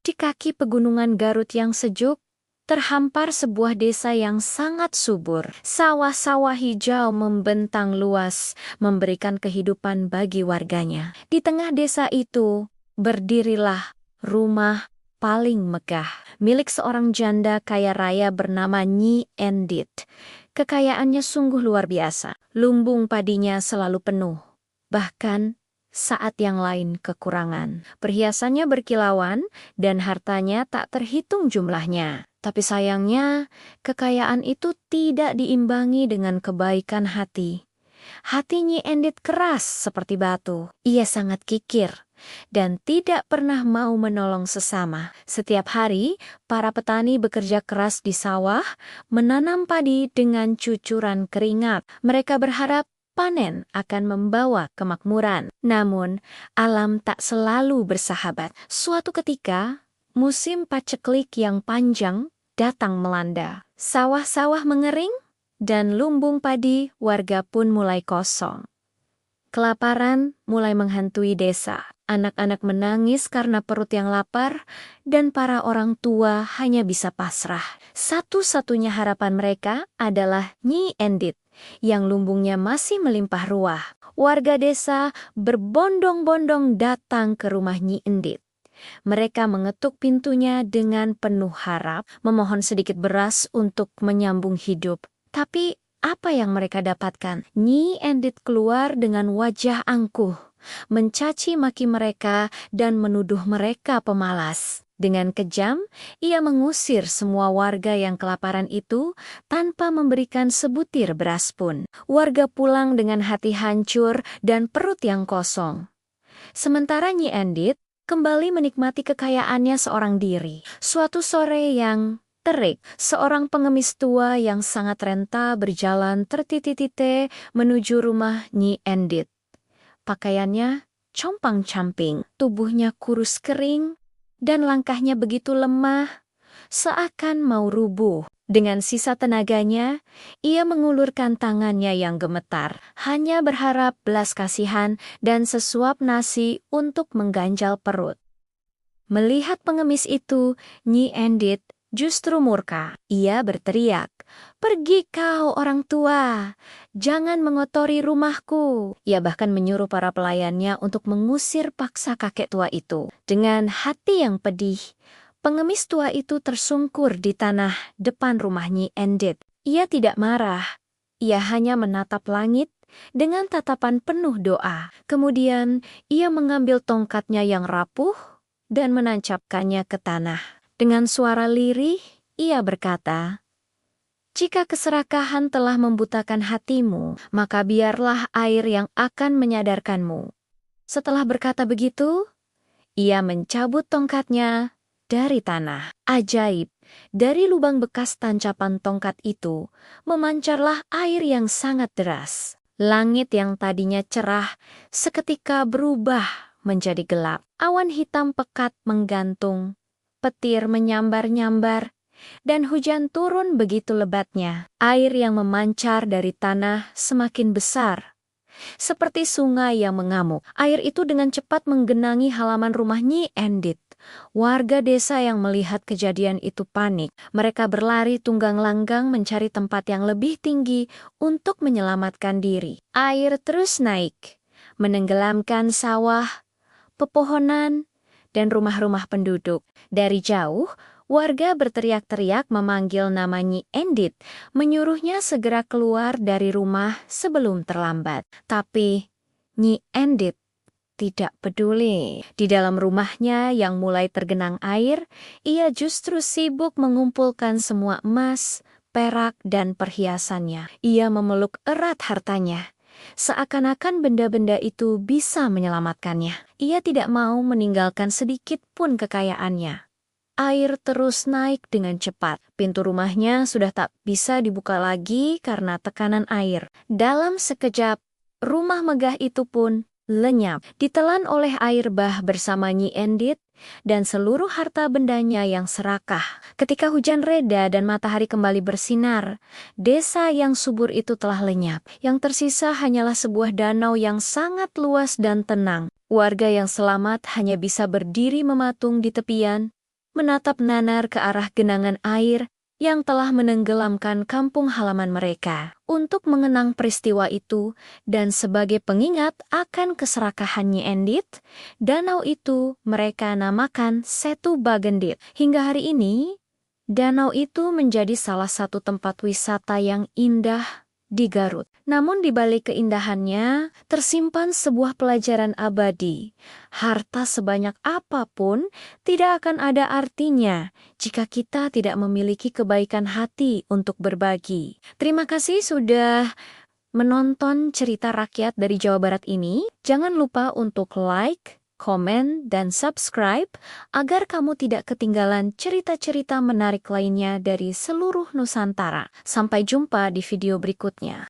Di kaki pegunungan Garut yang sejuk, terhampar sebuah desa yang sangat subur. Sawah-sawah hijau membentang luas, memberikan kehidupan bagi warganya. Di tengah desa itu, berdirilah rumah paling megah, milik seorang janda kaya raya bernama Nyi Endit. Kekayaannya sungguh luar biasa. Lumbung padinya selalu penuh, bahkan saat yang lain kekurangan. Perhiasannya berkilauan dan hartanya tak terhitung jumlahnya. Tapi sayangnya, kekayaan itu tidak diimbangi dengan kebaikan hati. Hati Nyi Endit keras seperti batu. Ia sangat kikir dan tidak pernah mau menolong sesama. Setiap hari, para petani bekerja keras di sawah, menanam padi dengan cucuran keringat. Mereka berharap panen akan membawa kemakmuran. Namun, alam tak selalu bersahabat. Suatu ketika, musim paceklik yang panjang datang melanda. Sawah-sawah mengering, dan lumbung padi warga pun mulai kosong. Kelaparan mulai menghantui desa. Anak-anak menangis karena perut yang lapar, dan para orang tua hanya bisa pasrah. Satu-satunya harapan mereka adalah Nyi Endit, yang lumbungnya masih melimpah ruah. Warga desa berbondong-bondong datang ke rumah Nyi Endit. Mereka mengetuk pintunya dengan penuh harap, memohon sedikit beras untuk menyambung hidup. Tapi apa yang mereka dapatkan? Nyi Endit keluar dengan wajah angkuh, mencaci maki mereka dan menuduh mereka pemalas. Dengan kejam, ia mengusir semua warga yang kelaparan itu tanpa memberikan sebutir beras pun. Warga pulang dengan hati hancur dan perut yang kosong. Sementara Nyi Endit kembali menikmati kekayaannya seorang diri. Suatu sore yang terik, seorang pengemis tua yang sangat renta berjalan tertiti-titi menuju rumah Nyi Endit. Pakaiannya compang-camping, tubuhnya kurus kering, dan langkahnya begitu lemah, seakan mau rubuh. Dengan sisa tenaganya, ia mengulurkan tangannya yang gemetar, hanya berharap belas kasihan dan sesuap nasi untuk mengganjal perut. Melihat pengemis itu, Nyi Endit justru murka. Ia berteriak, "Pergi kau orang tua, jangan mengotori rumahku." Ia bahkan menyuruh para pelayannya untuk mengusir paksa kakek tua itu. Dengan hati yang pedih, pengemis tua itu tersungkur di tanah depan rumah Nyi Endit. Ia tidak marah, ia hanya menatap langit dengan tatapan penuh doa. Kemudian ia mengambil tongkatnya yang rapuh dan menancapkannya ke tanah. Dengan suara lirih, ia berkata, "Jika keserakahan telah membutakan hatimu, maka biarlah air yang akan menyadarkanmu." Setelah berkata begitu, ia mencabut tongkatnya dari tanah. Ajaib, dari lubang bekas tancapan tongkat itu, memancarlah air yang sangat deras. Langit yang tadinya cerah, seketika berubah menjadi gelap. Awan hitam pekat menggantung, petir menyambar-nyambar, dan hujan turun begitu lebatnya. Air yang memancar dari tanah semakin besar, seperti sungai yang mengamuk. Air itu dengan cepat menggenangi halaman rumah Nyi Endit. Warga desa yang melihat kejadian itu panik. Mereka berlari tunggang langgang mencari tempat yang lebih tinggi untuk menyelamatkan diri. Air terus naik, menenggelamkan sawah, pepohonan, dan rumah-rumah penduduk. Dari jauh, warga berteriak-teriak memanggil nama Nyi Endit, menyuruhnya segera keluar dari rumah sebelum terlambat. Tapi Nyi Endit tidak peduli. Di dalam rumahnya yang mulai tergenang air, ia justru sibuk mengumpulkan semua emas, perak, dan perhiasannya. Ia memeluk erat hartanya, seakan-akan benda-benda itu bisa menyelamatkannya. Ia tidak mau meninggalkan sedikit pun kekayaannya. Air terus naik dengan cepat. Pintu rumahnya sudah tak bisa dibuka lagi karena tekanan air. Dalam sekejap, rumah megah itu pun lenyap, ditelan oleh air bah bersama Nyi Endit dan seluruh harta bendanya yang serakah. Ketika hujan reda dan matahari kembali bersinar, desa yang subur itu telah lenyap. Yang tersisa hanyalah sebuah danau yang sangat luas dan tenang. Warga yang selamat hanya bisa berdiri mematung di tepian menatap nanar ke arah genangan air yang telah menenggelamkan kampung halaman mereka. Untuk mengenang peristiwa itu dan sebagai pengingat akan keserakahan Nyi Endit, danau itu mereka namakan Setu Bagendit. Hingga hari ini, danau itu menjadi salah satu tempat wisata yang indah di Garut. Namun di balik keindahannya, tersimpan sebuah pelajaran abadi. Harta sebanyak apapun tidak akan ada artinya jika kita tidak memiliki kebaikan hati untuk berbagi. Terima kasih sudah menonton cerita rakyat dari Jawa Barat ini. Jangan lupa untuk like, komen, dan subscribe agar kamu tidak ketinggalan cerita-cerita menarik lainnya dari seluruh Nusantara. Sampai jumpa di video berikutnya.